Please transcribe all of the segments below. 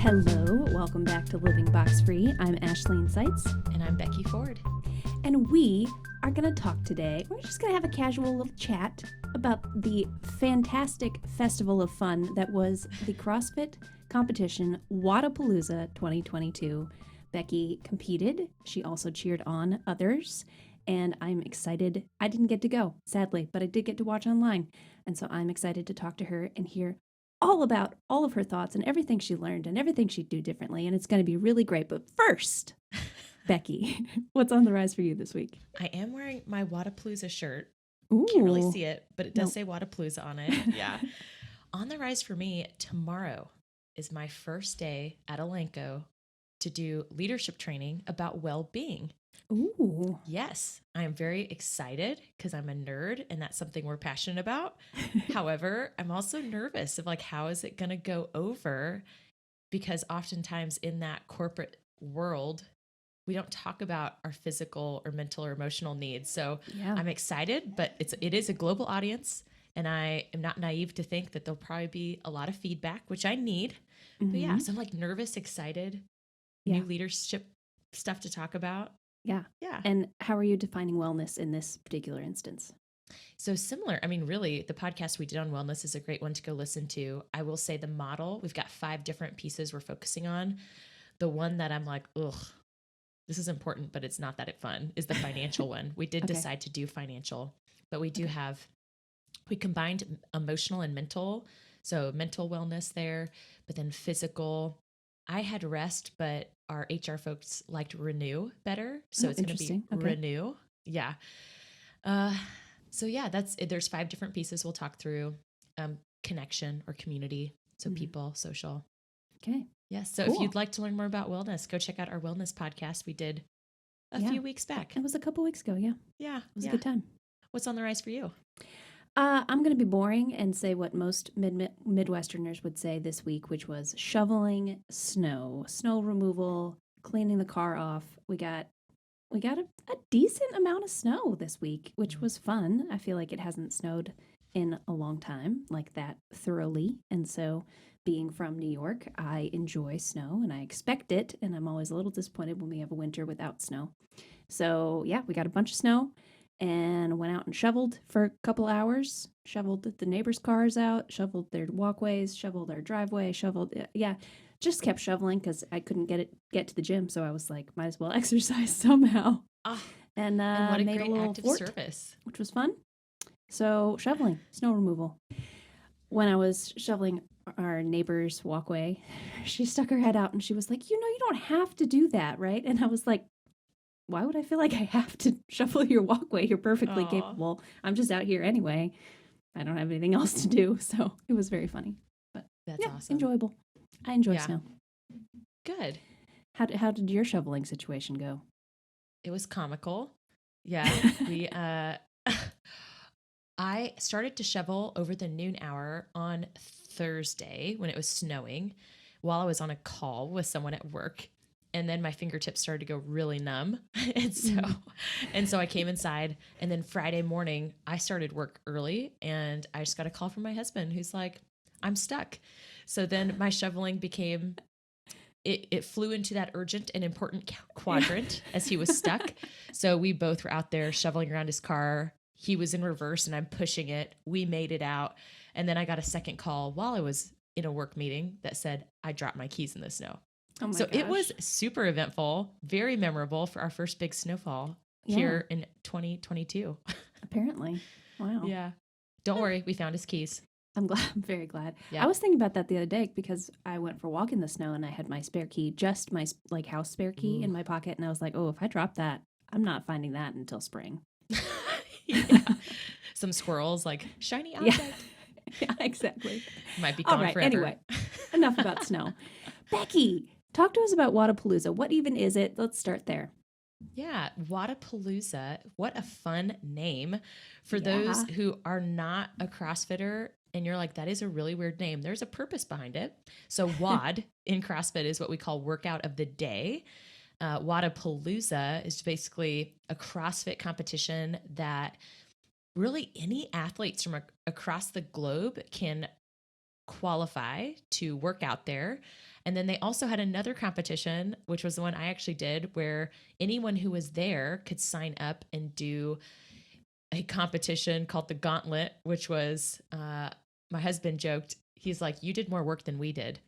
Hello, welcome back to Living Box Free. I'm Ashleyne Seitz. And I'm Becky Ford. And we are going to talk today. We're just going to have a casual little chat about the fantastic festival of fun that was the CrossFit competition Watapalooza 2022. Becky competed. She also cheered on others. And I'm excited. I didn't get to go, sadly, but I did get to watch online. And so I'm excited to talk to her and hear all about all of her thoughts and everything she learned and everything she'd do differently. And it's going to be really great. But first, Becky, what's on the rise for you this week? I am wearing my Wodapalooza shirt. Ooh. Can't really see it, but it does Nope. say Watapalooza on it. Yeah. On the rise for me, tomorrow is my first day at Elanco to do leadership training about well-being. Ooh. Yes, I am very excited because I'm a nerd and that's something we're passionate about. However, I'm also nervous of how is it going to go over? Because oftentimes in that corporate world, we don't talk about our physical or mental or emotional needs. So Yeah. I'm excited, but it is a global audience. And I am not naive to think that there'll probably be a lot of feedback, which I need. But yeah, so I'm nervous, excited, Yeah. new leadership stuff to talk about. Yeah. Yeah. And how are you defining wellness in this particular instance? So similar. I mean, really, the podcast we did on wellness is a great one to go listen to. I will say the model, we've got 5 different pieces we're focusing on. The one that I'm like, ugh, this is important, but it's not that fun, is the financial one. We did Okay. decide to do financial, but we do we combined emotional and mental. So mental wellness there, but then physical. I had rest, but our HR folks liked renew better. So it's going to be interesting. Okay. renew. Yeah. So yeah, there's 5 different pieces we'll talk through. Connection or community. So people, social. Okay. Yes. So Cool. if you'd like to learn more about wellness, go check out our wellness podcast we did a Yeah. few weeks back. It was a couple weeks ago. Yeah. Yeah. It was a good time. What's on the rise for you? I'm going to be boring and say what most Midwesterners would say this week, which was shoveling snow removal, cleaning the car off. We got a decent amount of snow this week, which was fun. I feel like it hasn't snowed in a long time like that thoroughly. And so being from New York, I enjoy snow and I expect it. And I'm always a little disappointed when we have a winter without snow. So yeah, we got a bunch of snow. And went out and shoveled for a couple hours, shoveled the neighbors' cars out, shoveled their walkways, shoveled our driveway, just kept shoveling because I couldn't get to the gym. So I was like, might as well exercise somehow. And what a made great a little act of fort, service. which was fun. So shoveling, snow removal. When I was shoveling our neighbor's walkway, she stuck her head out and she was like, you don't have to do that, right? And I was like, why would I feel like I have to shovel your walkway? You're perfectly capable. I'm just out here anyway. I don't have anything else to do. So it was very funny. But That's awesome. Enjoyable. I enjoy snow. Good. How did your shoveling situation go? It was comical. Yeah. I started to shovel over the noon hour on Thursday when it was snowing while I was on a call with someone at work. And then my fingertips started to go really numb. and so I came inside, and then Friday morning I started work early and I just got a call from my husband who's like, I'm stuck. So then my shoveling became, it flew into that urgent and important quadrant as he was stuck. So we both were out there shoveling around his car. He was in reverse and I'm pushing it. We made it out. And then I got a second call while I was in a work meeting that said, I dropped my keys in the snow. Oh my so gosh. It was super eventful, very memorable for our first big snowfall here in 2022. Apparently. Wow. Yeah. Don't worry. We found his keys. I'm very glad. Yeah. I was thinking about that the other day because I went for a walk in the snow and I had my spare key, just my house spare key in my pocket. And I was like, oh, if I drop that, I'm not finding that until spring. Yeah. Some squirrels shiny object. Yeah, exactly. Might be gone All right. forever. Anyway, enough about snow. Becky, talk to us about Wodapalooza. What even is it? Let's start there. Yeah, Watapalooza. What a fun name for those who are not a CrossFitter and you're like, that is a really weird name. There's a purpose behind it. So WOD in CrossFit is what we call workout of the day. Watapalooza is basically a CrossFit competition that really any athletes from across the globe can qualify to work out there. And then they also had another competition, which was the one I actually did, where anyone who was there could sign up and do a competition called the Gauntlet, which was, my husband joked, he's like, you did more work than we did.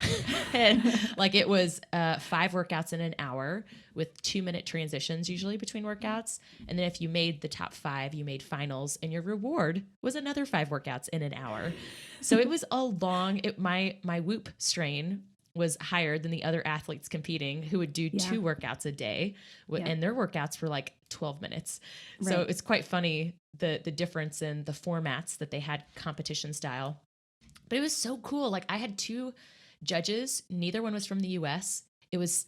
And like it was 5 workouts in an hour with 2-minute transitions usually between workouts. And then if you made the top 5, you made finals, and your reward was another 5 workouts in an hour. So it was a long, my Whoop strain was higher than the other athletes competing who would do 2 workouts a day. And their workouts were like 12 minutes. So it's quite funny, the difference in the formats that they had competition style. But it was so cool. Like I had 2 judges. Neither one was from the US. It's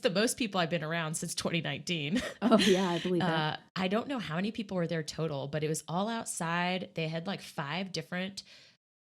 the most people I've been around since 2019. Oh yeah, I believe that. I don't know how many people were there total, but it was all outside. They had like 5 different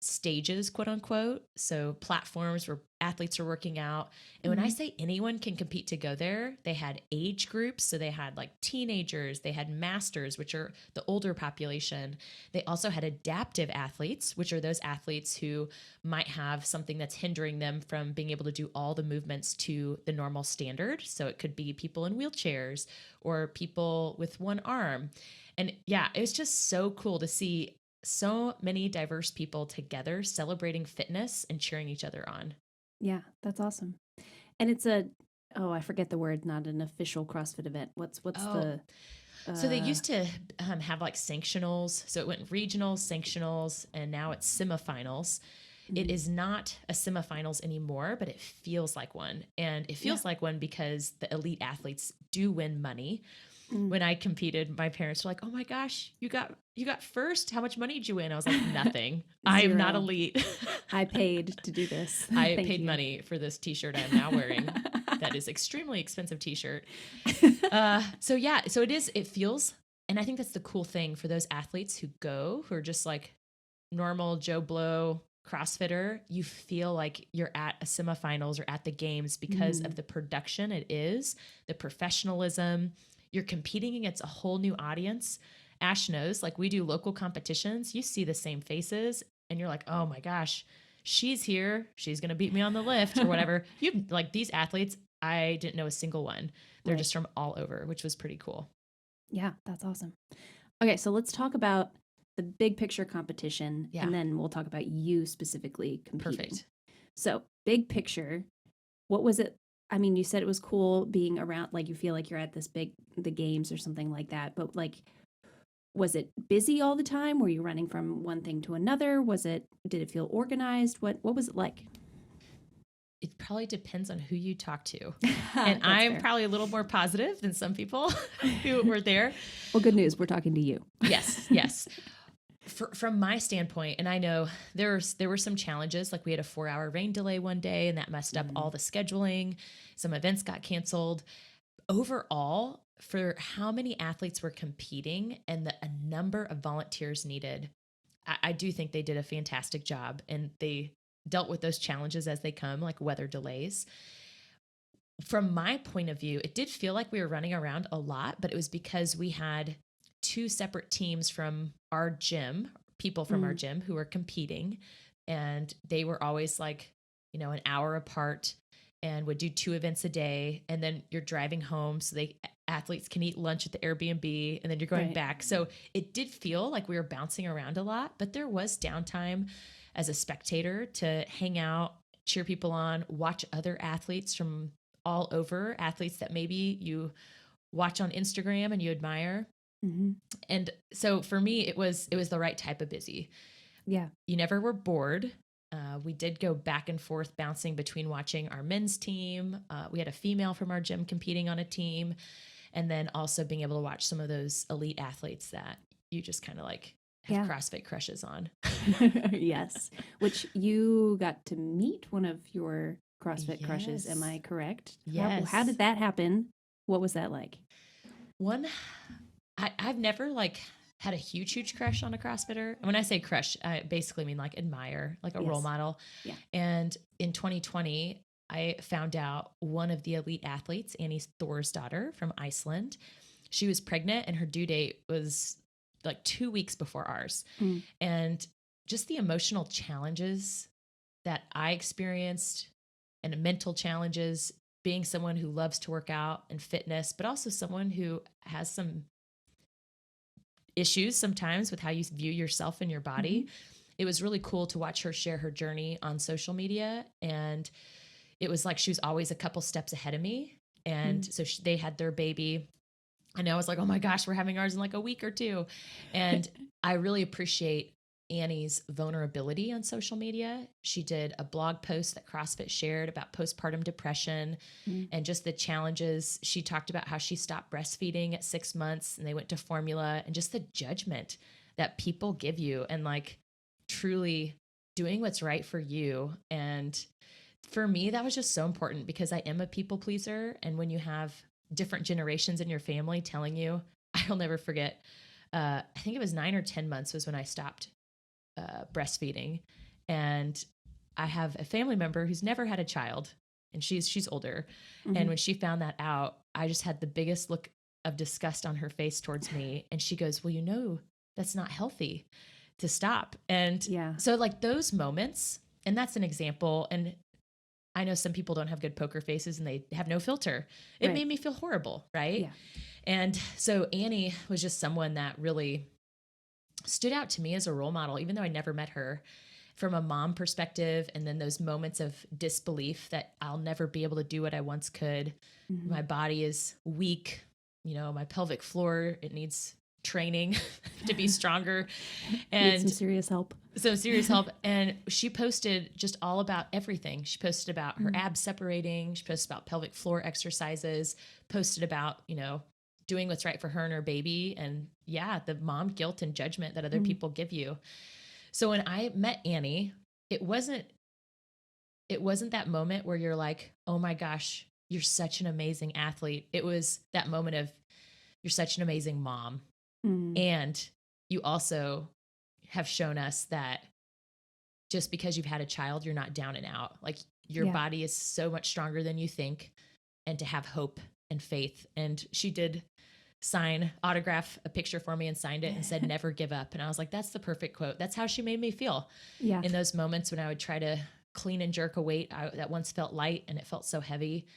stages, quote unquote. So platforms where athletes are working out. And when I say anyone can compete to go there, they had age groups. So they had like teenagers, they had masters, which are the older population. They also had adaptive athletes, which are those athletes who might have something that's hindering them from being able to do all the movements to the normal standard. So it could be people in wheelchairs or people with one arm. And yeah, it was just so cool to see so many diverse people together celebrating fitness and cheering each other on. Yeah, that's awesome. And it's I forget the word, not an official CrossFit event. What's the So they used to have like sanctionals. So it went regionals, sanctionals, and now it's semifinals. It is not a semifinals anymore, but it feels like one. And it feels like one because the elite athletes do win money. When I competed, my parents were like, "Oh my gosh, you got first. How much money did you win?" I was like, "Nothing. I am not elite. I paid to do this. I paid money for this t-shirt I'm now wearing. That is extremely expensive t-shirt." So it feels, and I think that's the cool thing for those athletes who are just like normal Joe Blow CrossFitter. You feel like you're at a semifinals or at the games because of the production. It is the professionalism. You're competing against a whole new audience. Ash knows, like we do local competitions, you see the same faces and you're like, oh my gosh, she's here. She's going to beat me on the lift or whatever. You like these athletes, I didn't know a single one. They're just from all over, which was pretty cool. Yeah, that's awesome. Okay, so let's talk about the big picture competition and then we'll talk about you specifically competing. Perfect. So big picture, what was it? I mean, you said it was cool being around, like you feel like you're at the games or something like that, but like, was it busy all the time? Were you running from one thing to another? Did it feel organized? What was it like? It probably depends on who you talk to. And I'm probably a little more positive than some people who were there. Well, good news. We're talking to you. Yes. From my standpoint, and I know there were some challenges, like we had a 4-hour rain delay one day and that messed up all the scheduling. Some events got canceled. Overall, for how many athletes were competing and a number of volunteers needed, I do think they did a fantastic job and they dealt with those challenges as they come, like weather delays. From my point of view, it did feel like we were running around a lot, but it was because we had 2 separate teams from our gym, people from our gym who were competing, and they were always like, an hour apart and would do 2 events a day. And then you're driving home so athletes can eat lunch at the Airbnb and then you're going back. So it did feel like we were bouncing around a lot, but there was downtime as a spectator to hang out, cheer people on, watch other athletes from all over, athletes that maybe you watch on Instagram and you admire. And so for me, it was the right type of busy. Yeah. You never were bored. We did go back and forth bouncing between watching our men's team. We had a female from our gym competing on a team, and then also being able to watch some of those elite athletes that you just kind of like have CrossFit crushes on. Yes. Which you got to meet one of your CrossFit crushes. Am I correct? Yes. How did that happen? What was that like? I've never had a huge crush on a CrossFitter. And when I say crush, I basically mean like admire, like a role model. Yeah. And in 2020, I found out one of the elite athletes, Annie Thorsdottir from Iceland, she was pregnant and her due date was like 2 weeks before ours. And just the emotional challenges that I experienced and mental challenges being someone who loves to work out and fitness, but also someone who has some issues sometimes with how you view yourself and your body. It was really cool to watch her share her journey on social media. And it was like she was always a couple steps ahead of me. And so they had their baby. And I was like, oh my gosh, we're having ours in like a week or two. And I really appreciate Annie's vulnerability on social media. She did a blog post that CrossFit shared about postpartum depression and just the challenges. She talked about how she stopped breastfeeding at 6 months and they went to formula, and just the judgment that people give you, and like truly doing what's right for you. And for me, that was just so important because I am a people pleaser. And when you have different generations in your family telling you, I'll never forget, I think it was 9 or 10 months was when I stopped breastfeeding. And I have a family member who's never had a child, and she's older. And when she found that out, I just had the biggest look of disgust on her face towards me. And she goes, well, you know, that's not healthy to stop. And so like those moments, and that's an example. And I know some people don't have good poker faces and they have no filter. It made me feel horrible. Right. Yeah. And so Annie was just someone that really stood out to me as a role model, even though I never met her, from a mom perspective. And then those moments of disbelief that I'll never be able to do what I once could. My body is weak. You know, my pelvic floor, it needs training to be stronger, and some serious help. And she posted just all about everything. She posted about her abs separating. She posted about pelvic floor exercises, posted about, you know, doing what's right for her and her baby. And the mom guilt and judgment that other people give you. So when I met Annie, it wasn't that moment where you're like, oh my gosh, you're such an amazing athlete. It was that moment of, you're such an amazing mom. And you also have shown us that just because you've had a child, you're not down and out. Like your body is so much stronger than you think, and to have hope and faith. And she did autograph a picture for me and signed it and said, never give up. And I was like, that's the perfect quote. That's how she made me feel in those moments when I would try to clean and jerk a weight that once felt light and it felt so heavy.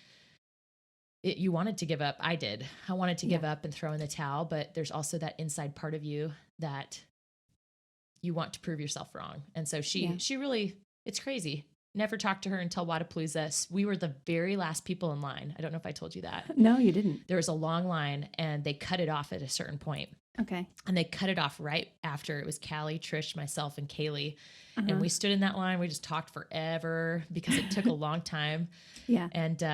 You wanted to give up. I did. I wanted to give up and throw in the towel, but there's also that inside part of you that you want to prove yourself wrong. And so she really, it's crazy. Never talked to her until Watapalooza. We were the very last people in line. I don't know if I told you that. No, you didn't. There was a long line and they cut it off at a certain point. Okay. And they cut it off right after. It was Callie, Trish, myself, and Kaylee. And we stood in that line. We just talked forever because it took a long time. And,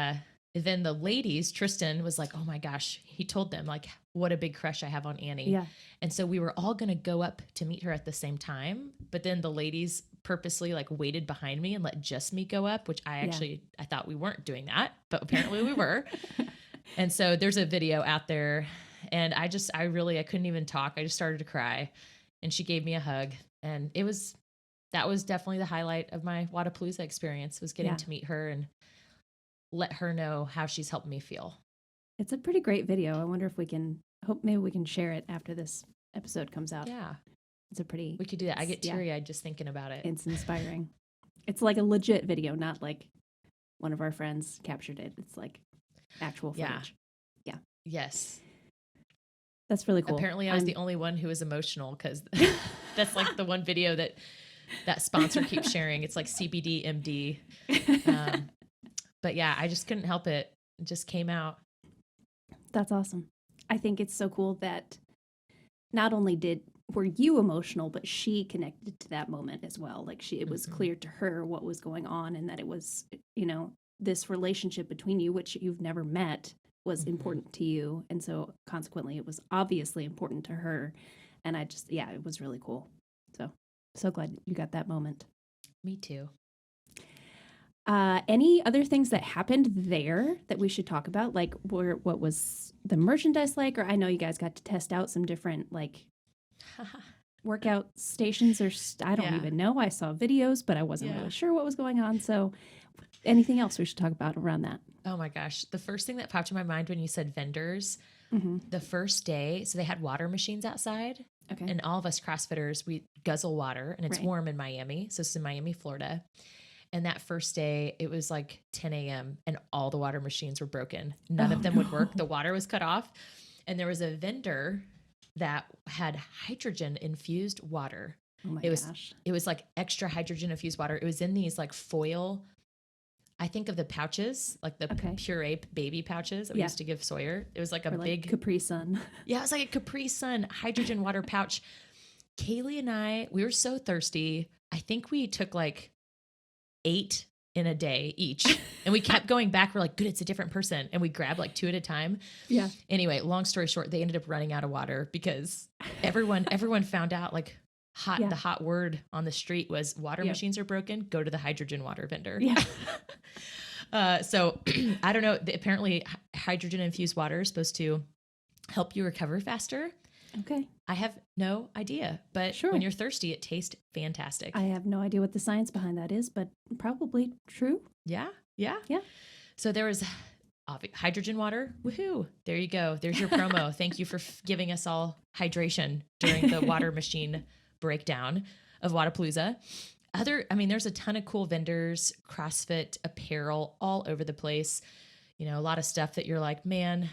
then the ladies, Tristan was like, oh my gosh, he told them like, what a big crush I have on Annie. And so we were all going to go up to meet her at the same time. But then the ladies purposely like waited behind me and let just me go up, which I thought we weren't doing that, but apparently we were. And so there's a video out there, and I couldn't even talk. I just started to cry, and she gave me a hug. And that was definitely the highlight of my Wodapalooza experience, was getting to meet her and let her know how she's helped me feel. It's a pretty great video. I wonder if maybe we can share it after this episode comes out. Yeah. We could do that. I get teary-eyed just thinking about it. It's inspiring. It's like a legit video, not like one of our friends captured it. It's like actual footage. Yeah. Yes. That's really cool. Apparently I was the only one who was emotional, because that's like the one video that sponsor keeps sharing. It's like CBD MD. But yeah, I just couldn't help it. It just came out. That's awesome. I think it's so cool that not only were you emotional, but she connected to that moment as well. Like it was clear to her what was going on, and that it was, you know, this relationship between you, which you've never met, was important to you. And so consequently, it was obviously important to her. And it was really cool. So glad you got that moment. Me too. Any other things that happened there that we should talk about? Like, what was the merchandise like? Or I know you guys got to test out some different like workout stations, or I don't even know. I saw videos, but I wasn't really sure what was going on. So anything else we should talk about around that? Oh my gosh. The first thing that popped in my mind when you said vendors, the first day, so they had water machines outside, Okay. And all of us CrossFitters, we guzzle water, and it's Right. warm in Miami. So it's in Miami, Florida. And that first day, it was like 10 a.m. and all the water machines were broken. None Oh, of them would work. no. The water was cut off. And there was a vendor that had hydrogen infused water. Oh my It gosh. was like extra hydrogen infused water. It was in these like foil, I think of the pouches, like the Okay. Puree baby pouches that we Yeah. used to give Sawyer. It was like a Or like big, Capri Sun. yeah, it was like a Capri Sun hydrogen water pouch. Kaylee and I, we were so thirsty. I think we took like 8 in a day each. And we kept going back. We're like, good, it's a different person. And we grabbed like 2 at a time. Yeah. Anyway, long story short, they ended up running out of water because everyone found out like Yeah. the hot word on the street was water Yep. machines are broken. Go to the hydrogen water vendor. Yeah. So I don't know. Apparently hydrogen infused water is supposed to help you recover faster. Okay. I have no idea, but Sure. when you're thirsty, it tastes fantastic. I have no idea what the science behind that is, but probably true. Yeah. Yeah. Yeah. So there was hydrogen water. Woohoo. There you go. There's your promo. Thank you for giving us all hydration during the water machine breakdown of Wodapalooza. There's a ton of cool vendors, CrossFit apparel all over the place. You know, a lot of stuff that you're like, man,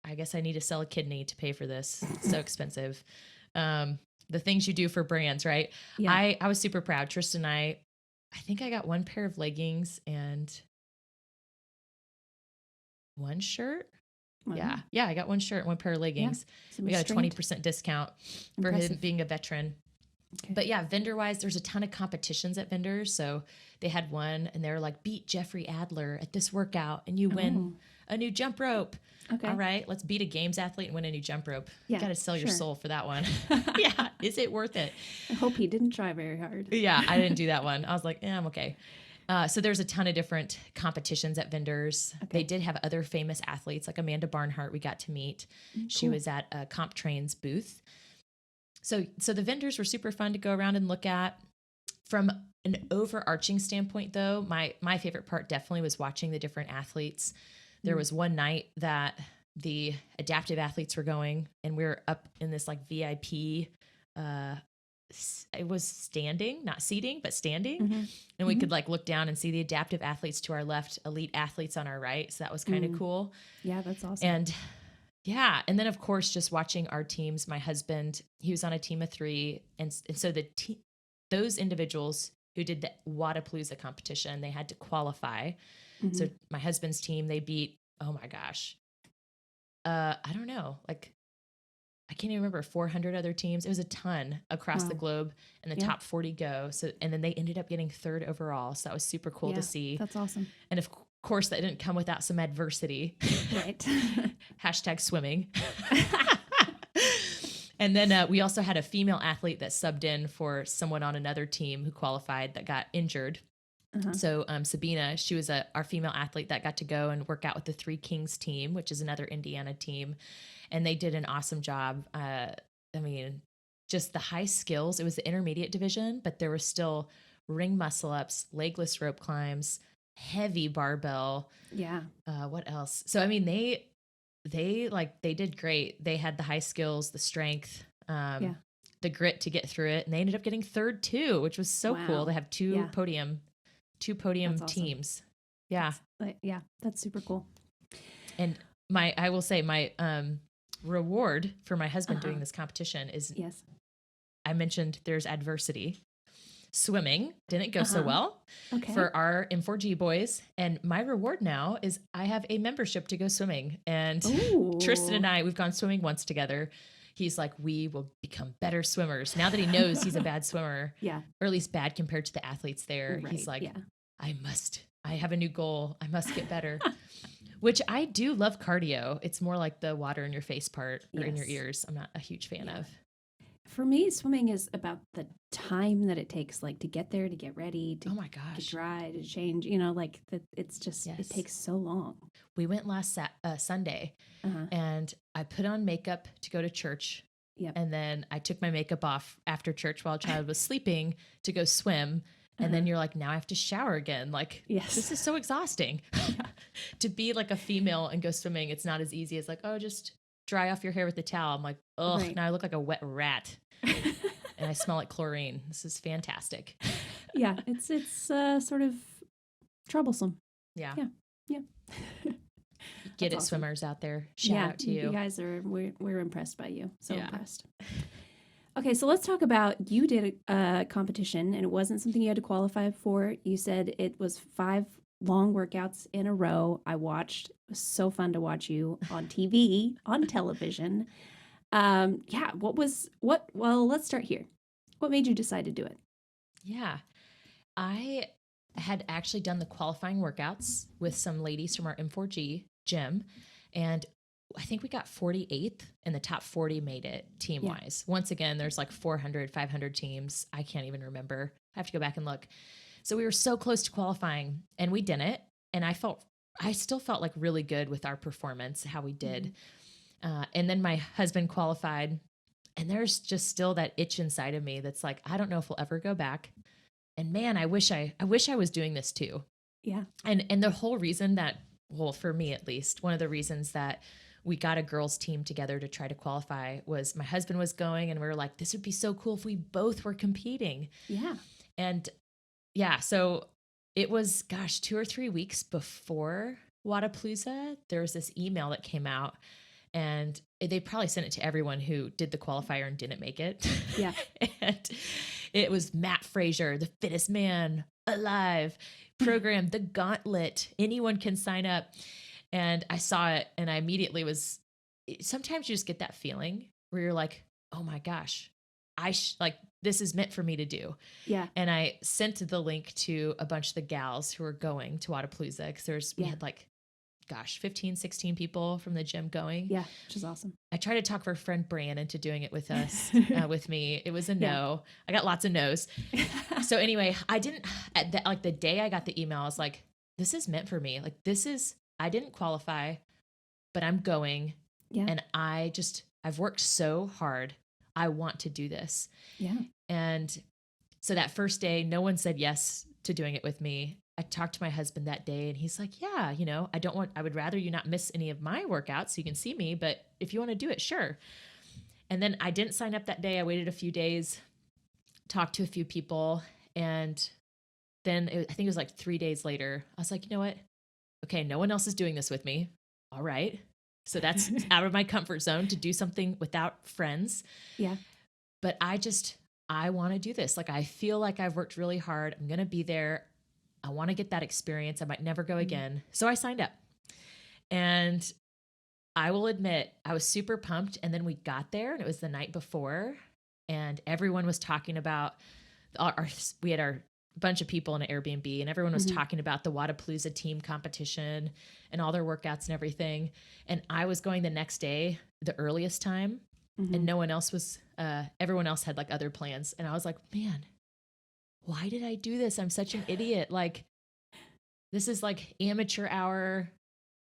I guess I need to sell a kidney to pay for this. It's so expensive. The things you do for brands, right? Yeah. I was super proud. Tristan and I think I got one pair of leggings and one shirt. Wow. Yeah. I got one shirt and one pair of leggings. Some We got a restraint. 20% discount for him Impressive. being a veteran. Okay. But yeah, vendor wise, there's a ton of competitions at vendors. So they had one and they were like, beat Jeffrey Adler at this workout and you win a new jump rope. Okay. All right, let's beat a games athlete and win a new jump rope. Yeah, You got to sell your sure. soul for that one. Yeah. Is it worth it? I hope he didn't try very hard. Yeah, I didn't do that one. I was like, I'm okay. So there's a ton of different competitions at vendors. Okay. They did have other famous athletes like Amanda Barnhart we got to meet. She Cool. was at a Comp Train's booth. So the vendors were super fun to go around and look at. From an overarching standpoint though, my favorite part definitely was watching the different athletes. There was one night that the adaptive athletes were going and we were up in this like VIP, it was standing, not seating, but standing. Mhm. And we could like look down and see the adaptive athletes to our left, elite athletes on our right. So that was kind of cool. Yeah, that's awesome. And yeah. And then of course, just watching our teams, my husband, he was on a team of 3. And so those individuals who did the Watapalooza competition, they had to qualify. So my husband's team, they beat, oh my gosh. I don't know, like, I can't even remember 400 other teams. It was a ton across the Wow. globe and the Yeah. top 40 go. So, and then they ended up getting 3rd overall. So that was super cool Yeah, to see. That's awesome. And of course that didn't come without some adversity. Right. Hashtag swimming. And then we also had a female athlete that subbed in for someone on another team who qualified that got injured. Uh-huh. So Sabina, she was our female athlete that got to go and work out with the 3 Kings team, which is another Indiana team. And they did an awesome job. Just the high skills. It was the intermediate division, but there were still ring muscle ups, legless rope climbs, heavy barbell. Yeah. What else? So, they did great. They had the high skills, the strength, the grit to get through it. And they ended up getting 3rd too, which was so Wow. cool. They have two Yeah. podium That's awesome. teams. Yeah. Yeah, that's super cool. And I will say my reward for my husband doing this competition is, Yes. I mentioned there's adversity. Swimming didn't go so well Okay. for our M4G boys. And my reward now is I have a membership to go swimming. And Ooh. Tristan and I, we've gone swimming once together. He's like, we will become better swimmers. Now that he knows he's a bad swimmer, Yeah. or at least bad compared to the athletes there, Right. he's like, yeah. I have a new goal. I must get better. Which I do love cardio. It's more like the water in your face part or in your Yes. ears. I'm not a huge fan of. For me, swimming is about the time that it takes, like to get there, to get ready, to Oh my get gosh. dry, to change. It's just Yes. it takes so long. We went last Sunday Uh-huh. and I put on makeup to go to church. Yep. And then I took my makeup off after church while child was sleeping to go swim. And then you're like, now I have to shower again. Like, Yes. this is so exhausting. To be like a female and go swimming, it's not as easy as like, oh, just dry off your hair with the towel. I'm like, oh, Right. now I look like a wet rat and I smell like chlorine. This is fantastic. Yeah, it's sort of troublesome. Yeah. Yeah. Yeah. Get That's it, awesome. swimmers out there. Shout Yeah, out to you you. guys we're impressed by you. So Yeah. impressed. Okay, so let's talk about you did a competition and it wasn't something you had to qualify for. You said it was 5 long workouts in a row. I watched. It was so fun to watch you on TV, on television. Yeah, well, let's start here. What made you decide to do it? Yeah. I had actually done the qualifying workouts with some ladies from our M4G gym. And I think we got 48th and the top 40 made it team wise. Once again, there's like 400, 500 teams. I can't even remember. I have to go back and look. So we were so close to qualifying and we didn't. And I still felt like really good with our performance, how we did. And then my husband qualified and there's just still that itch inside of me that's like, I don't know if we'll ever go back. And man, I wish I was doing this too. Yeah. And the whole reason that, well, for me at least, one of the reasons that we got a girls team together to try to qualify was my husband was going and we were like, this would be so cool if we both were competing. Yeah. And yeah, so it was, 2 or 3 weeks before Watapalooza, there was this email that came out and they probably sent it to everyone who did the qualifier and didn't make it. Yeah. And it was Matt Frazier, the fittest man alive, program, the Gauntlet. Anyone can sign up. And I saw it and I immediately sometimes you just get that feeling where you're like, oh my gosh, this is meant for me to do. Yeah. And I sent the link to a bunch of the gals who were going to Watapalooza because we had 15, 16 people from the gym going. Yeah, which is awesome. I tried to talk our friend Bran into doing it with us, with me. It was a no. I got lots of no's. So anyway, I didn't, the day I got the email, I was like, this is meant for me. Like I didn't qualify, but I'm going. Yeah. And I've worked so hard. I want to do this. Yeah. And so that first day, no one said yes to doing it with me. I talked to my husband that day and he's like, yeah, I would rather you not miss any of my workouts so you can see me, but if you want to do it, sure. And then I didn't sign up that day. I waited a few days, talked to a few people. And then I think it was like 3 days later, I was like, you know what? Okay, no one else is doing this with me. All right. So that's out of my comfort zone to do something without friends. Yeah. But I want to do this. Like, I feel like I've worked really hard. I'm going to be there. I want to get that experience. I might never go again. So I signed up. And I will admit, I was super pumped. And then we got there and it was the night before. And everyone was talking about we had our bunch of people in an Airbnb and everyone was talking about the Watapalooza team competition and all their workouts and everything. And I was going the next day, the earliest time. And no one else was, everyone else had like other plans. And I was like, man, why did I do this? I'm such an idiot. Like, this is like amateur hour.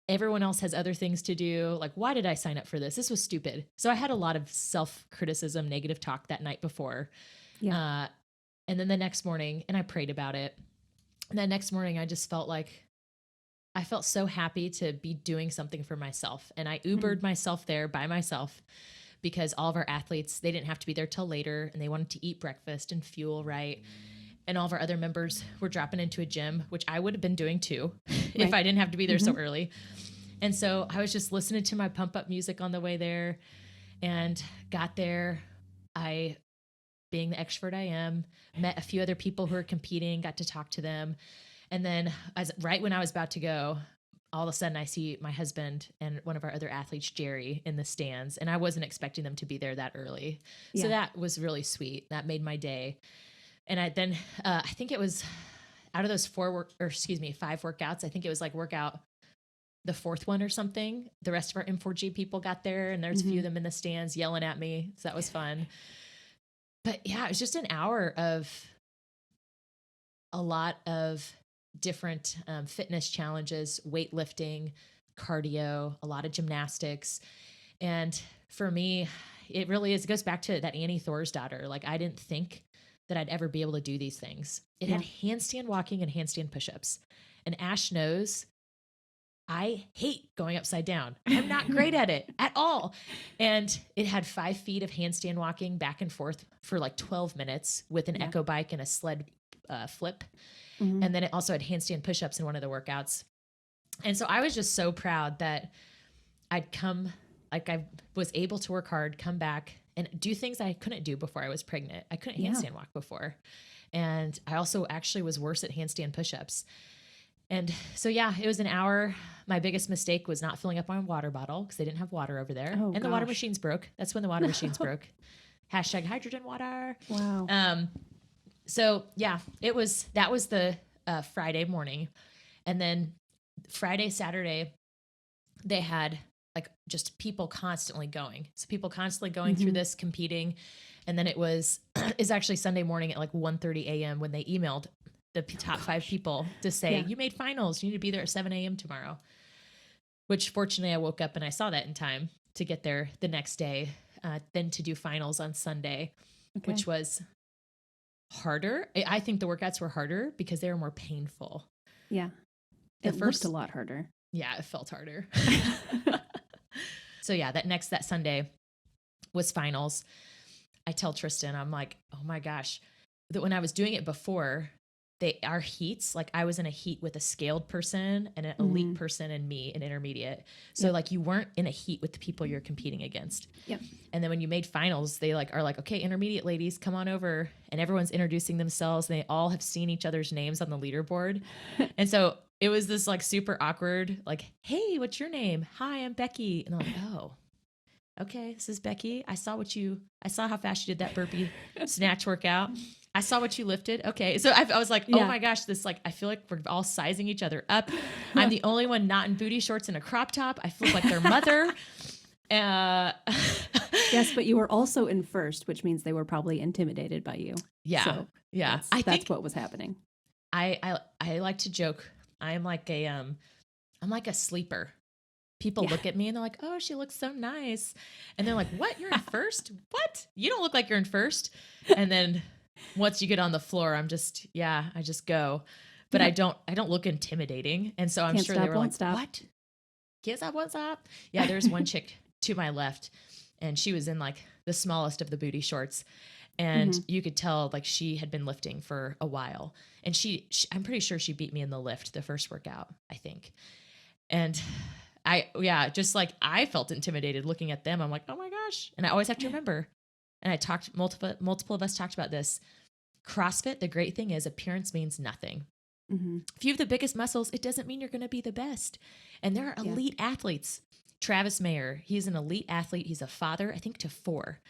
Everyone else has other things to do. Like, why did I sign up for this? This was stupid. So I had a lot of self-criticism, negative talk that night before. Yeah. And then the next morning, and I prayed about it. And the next morning, I felt so happy to be doing something for myself. And I Ubered myself there by myself because all of our athletes, they didn't have to be there till later and they wanted to eat breakfast and fuel right. And all of our other members were dropping into a gym, which I would have been doing too if I didn't have to be there so early. And so I was just listening to my pump up music on the way there and got there. Being the expert I am, met a few other people who were competing, got to talk to them. And then right when I was about to go, all of a sudden I see my husband and one of our other athletes, Jerry, in the stands. And I wasn't expecting them to be there that early. Yeah. So that was really sweet. That made my day. And I think it was out of those 5 workouts, I think it was like workout the 4th one or something. The rest of our M4G people got there and there's a few of them in the stands yelling at me. So that was fun. But yeah, it was just an hour of a lot of different fitness challenges, weightlifting, cardio, a lot of gymnastics. And for me, it really is, it goes back to that Annie Thorsdottir. Like, I didn't think that I'd ever be able to do these things. It had handstand walking and handstand push-ups. And Ash knows I hate going upside down. I'm not great at it at all. And it had 5 feet of handstand walking back and forth for like 12 minutes with an echo bike and a sled flip. Mm-hmm. And then it also had handstand push-ups in one of the workouts. And so I was just so proud that I'd come, like I was able to work hard, come back and do things I couldn't do before I was pregnant. I couldn't handstand walk before. And I also actually was worse at handstand push-ups. And so, yeah, it was an hour. My biggest mistake was not filling up my water bottle because they didn't have water over there. Oh, and the water machines broke. That's when the water machines broke. Hashtag hydrogen water. Wow. So yeah, that was the Friday morning. And then Friday, Saturday, they had like just people constantly going. So people constantly going through this, competing. And then it's actually Sunday morning at like 1:30 a.m. when they emailed the top 5 people to say, you made finals. You need to be there at 7 a.m. tomorrow, which fortunately I woke up and I saw that in time to get there the next day, then to do finals on Sunday, which was harder. I think the workouts were harder because they were more painful. Yeah. It looked a lot harder. Yeah, it felt harder. So yeah, that Sunday was finals. I tell Tristan, I'm like, oh my gosh, that when I was doing it before, our heats, like I was in a heat with a scaled person and an elite person and me, an intermediate. So like you weren't in a heat with the people you're competing against. Yep. And then when you made finals, they are like, okay, intermediate ladies, come on over. And everyone's introducing themselves. And they all have seen each other's names on the leaderboard. And so it was this like super awkward, like, hey, what's your name? Hi, I'm Becky. And I'm like, oh, okay, this is Becky. I saw how fast you did that burpee snatch workout. I saw what you lifted. Okay. So I was like, oh my gosh, I feel like we're all sizing each other up. I'm the only one not in booty shorts and a crop top. I feel like their mother. Yes, but you were also in first, which means they were probably intimidated by you. Yeah. So yeah. That's what was happening. I like to joke. I'm like a sleeper. People look at me and they're like, oh, she looks so nice. And they're like, what? You're in first? What? You don't look like you're in first. And then once you get on the floor, I just go. But I don't look intimidating. And so I'm sure they were like, what? Can't stop, won't stop. Yeah, there's one chick to my left and she was in like the smallest of the booty shorts. And you could tell like she had been lifting for a while. And I'm pretty sure she beat me in the lift, the first workout, I think. And just like I felt intimidated looking at them. I'm like, oh my gosh. And I always have to remember, and multiple of us talked about this. CrossFit, the great thing is appearance means nothing. If you have the biggest muscles, it doesn't mean you're going to be the best. And there are elite athletes. Travis Mayer, he's an elite athlete. He's a father, I think, to 4.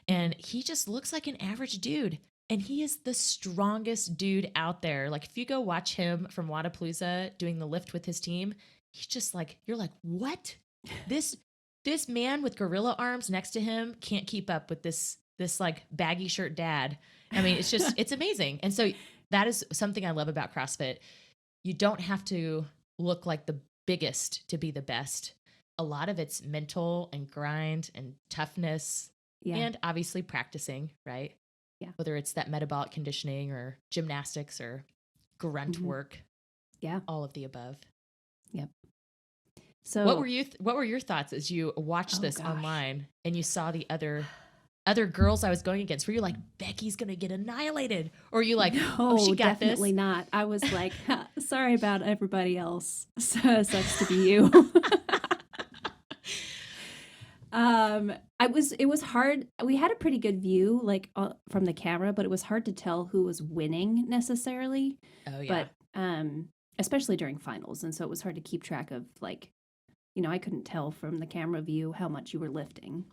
And he just looks like an average dude. And he is the strongest dude out there. Like if you go watch him from Wodapalooza doing the lift with his team, he's just like, you're like, what? This man with gorilla arms next to him can't keep up with this like baggy shirt dad. I mean, it's amazing. And so that is something I love about CrossFit. You don't have to look like the biggest to be the best. A lot of it's mental and grind and toughness and obviously practicing, right? Yeah. Whether it's that metabolic conditioning or gymnastics or grunt work. Yeah. All of the above. Yep. So what were your thoughts as you watched this online and you saw the other girls I was going against? Were you like, Becky's going to get annihilated? Or were you like, she got definitely this? not. I was like, sorry about everybody else. Sucks to be you. It was hard. We had a pretty good view, like from the camera, but it was hard to tell who was winning necessarily. Oh yeah. But especially during finals, and so it was hard to keep track of like, I couldn't tell from the camera view how much you were lifting.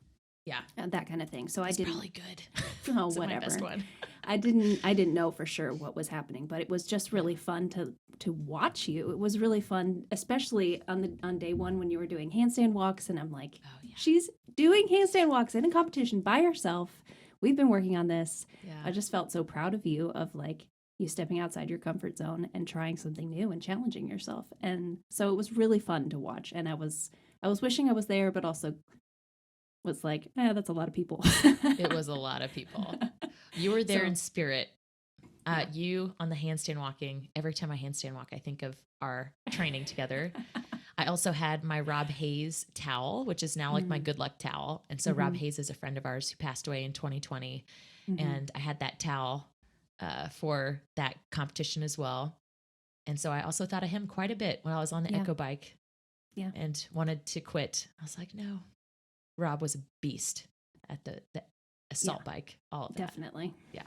Yeah. That kind of thing. So That's I didn't. Probably good. Oh, It's whatever. my best one. I didn't know for sure what was happening, but it was just really fun to watch you. It was really fun, especially on day one when you were doing handstand walks, and I'm like, she's doing handstand walks in a competition by herself. We've been working on this. Yeah. I just felt so proud of you, of like you stepping outside your comfort zone and trying something new and challenging yourself. And so it was really fun to watch. And I was wishing I was there, but also was like, that's a lot of people. It was a lot of people. You were there in spirit. You on the handstand walking. Every time I handstand walk, I think of our training together. I also had my Rob Hayes towel, which is now like my good luck towel. And so Rob Hayes is a friend of ours who passed away in 2020. And I had that towel for that competition as well. And so I also thought of him quite a bit when I was on the Echo bike and wanted to quit. I was like, no, Rob was a beast at the assault bike, all of that. Definitely. Yeah.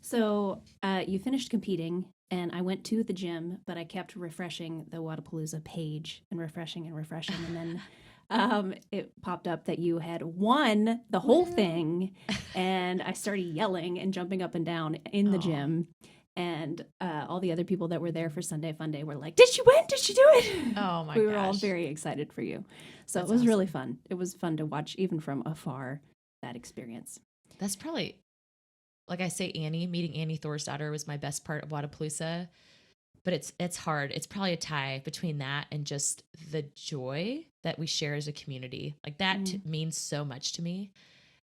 So you finished competing, and I went to the gym, but I kept refreshing the Wodapalooza page and refreshing. And then it popped up that you had won the whole thing, and I started yelling and jumping up and down in the gym. And all the other people that were there for Sunday Funday were like, "Did she win? Did she do it?" Oh my gosh. We were all very excited for you. So it was really fun. It was fun to watch, even from afar, that experience. That's probably, like I say, meeting Annie Thorsdottir was my best part of Watapalooza. But it's hard. It's probably a tie between that and just the joy that we share as a community. Like that means so much to me.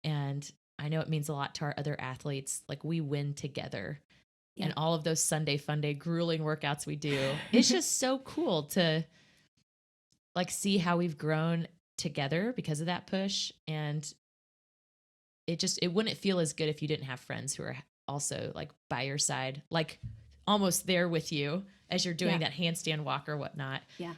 And I know it means a lot to our other athletes. Like we win together. And all of those Sunday Funday grueling workouts we do. It's just so cool to like see how we've grown together because of that push. And it wouldn't feel as good if you didn't have friends who are also like by your side, like almost there with you as you're doing that handstand walk or whatnot. Yeah.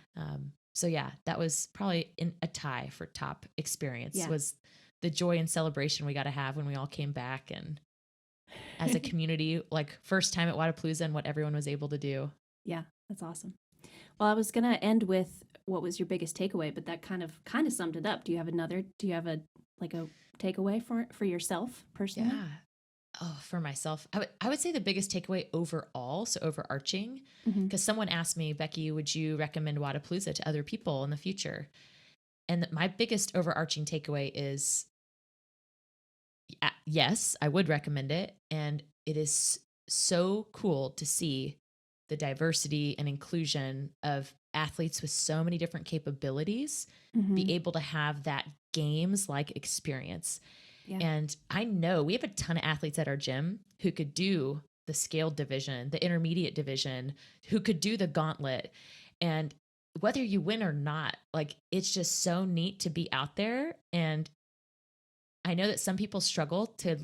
So yeah, that was probably a tie for top experience was the joy and celebration we got to have when we all came back and as a community, like first time at Watapalooza and what everyone was able to do. Yeah, that's awesome. Well, I was going to end with what was your biggest takeaway, but that kind of summed it up. Do you have a takeaway for yourself personally? Yeah. Oh, for myself, I would say the biggest takeaway overall, so overarching, because someone asked me, Becky, would you recommend Wodapalooza to other people in the future? And my biggest overarching takeaway is, yes, I would recommend it. And it is so cool to see the diversity and inclusion of athletes with so many different capabilities be able to have that games-like experience. Yeah. And I know we have a ton of athletes at our gym who could do the scaled division, the intermediate division, who could do the gauntlet. And whether you win or not, like it's just so neat to be out there. And I know that some people struggle to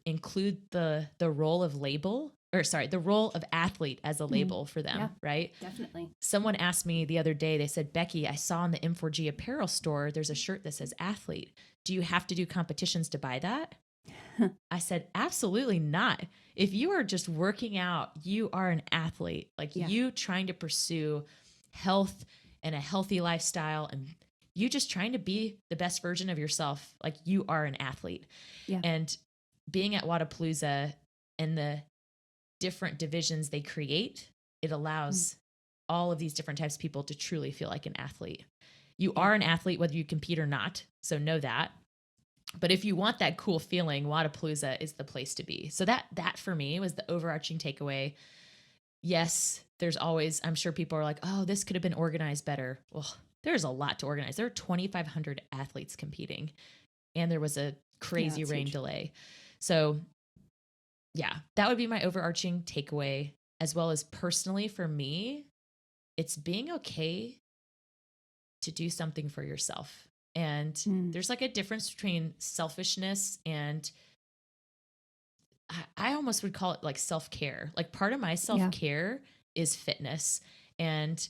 include the role of the role of athlete as a label for them, right? Definitely. Someone asked me the other day, they said, Becky, I saw in the M4G apparel store, there's a shirt that says athlete. Do you have to do competitions to buy that? I said, absolutely not. If you are just working out, you are an athlete. Like you trying to pursue health and a healthy lifestyle and you just trying to be the best version of yourself. Like you are an athlete. Yeah. And being at Watapalooza and the different divisions they create, it allows all of these different types of people to truly feel like an athlete. You are an athlete, whether you compete or not. So know that. But if you want that cool feeling, Watapalooza is the place to be. So that for me was the overarching takeaway. Yes, there's always, I'm sure people are like, oh, this could have been organized better. Well, there's a lot to organize. There are 2,500 athletes competing and there was a crazy rain delay. So yeah, that would be my overarching takeaway, as well as personally for me, it's being okay to do something for yourself. And there's like a difference between selfishness and I almost would call it like self-care. Like part of my self-care is fitness. And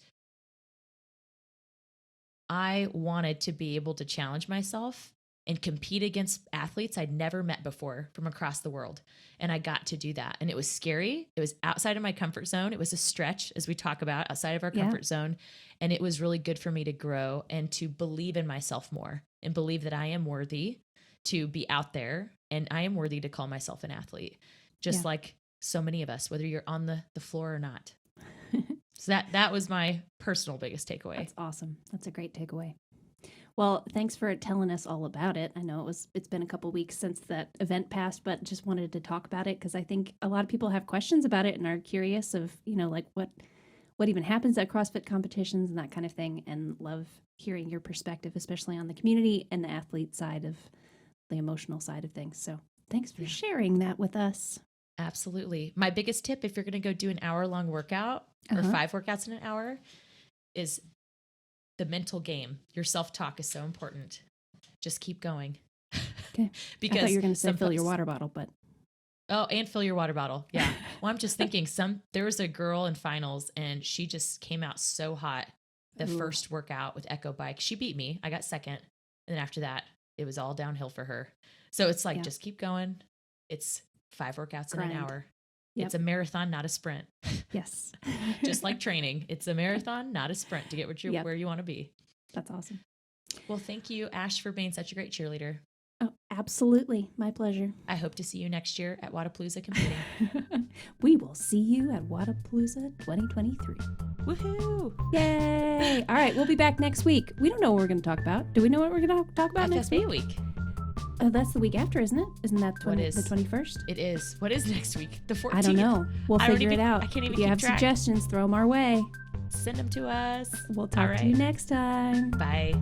I wanted to be able to challenge myself and compete against athletes I'd never met before from across the world. And I got to do that. And it was scary. It was outside of my comfort zone. It was a stretch, as we talk about, outside of our comfort zone. And it was really good for me to grow and to believe in myself more and believe that I am worthy to be out there and I am worthy to call myself an athlete, just like so many of us, whether you're on the floor or not. So that was my personal biggest takeaway. That's awesome. That's a great takeaway. Well, thanks for telling us all about it. I know it's been a couple weeks since that event passed, but just wanted to talk about it because I think a lot of people have questions about it and are curious of, like what even happens at CrossFit competitions and that kind of thing, and love hearing your perspective, especially on the community and the athlete side of the emotional side of things. So thanks for sharing that with us. Absolutely. My biggest tip, if you're going to go do an hour-long workout or 5 workouts in an hour, is the mental game. Your self-talk is so important. Just keep going. Okay. Because I thought you were going to say fill your water bottle, but. Oh, and fill your water bottle. Yeah. Well, I'm just thinking there was a girl in finals and she just came out so hot. The first workout with Echo Bike, she beat me. I got second. And then after that, it was all downhill for her. So it's like, just keep going. It's 5 workouts in an hour. Yep. It's a marathon, not a sprint. Yes. Just like training. It's a marathon, not a sprint to get where you want to be. That's awesome. Well, thank you, Ash, for being such a great cheerleader. Oh, absolutely. My pleasure. I hope to see you next year at Watapalooza competing. We will see you at Wodapalooza 2023. Woohoo! Yay! All right, we'll be back next week. We don't know what we're going to talk about. Do we know what we're going to talk about next week? Oh, that's the week after, isn't it? Isn't that the 21st? It is. What is next week? The 14th? I don't know. We'll figure it out. I can't even If you have suggestions, throw them our way. Send them to us. We'll talk to you next time. Bye.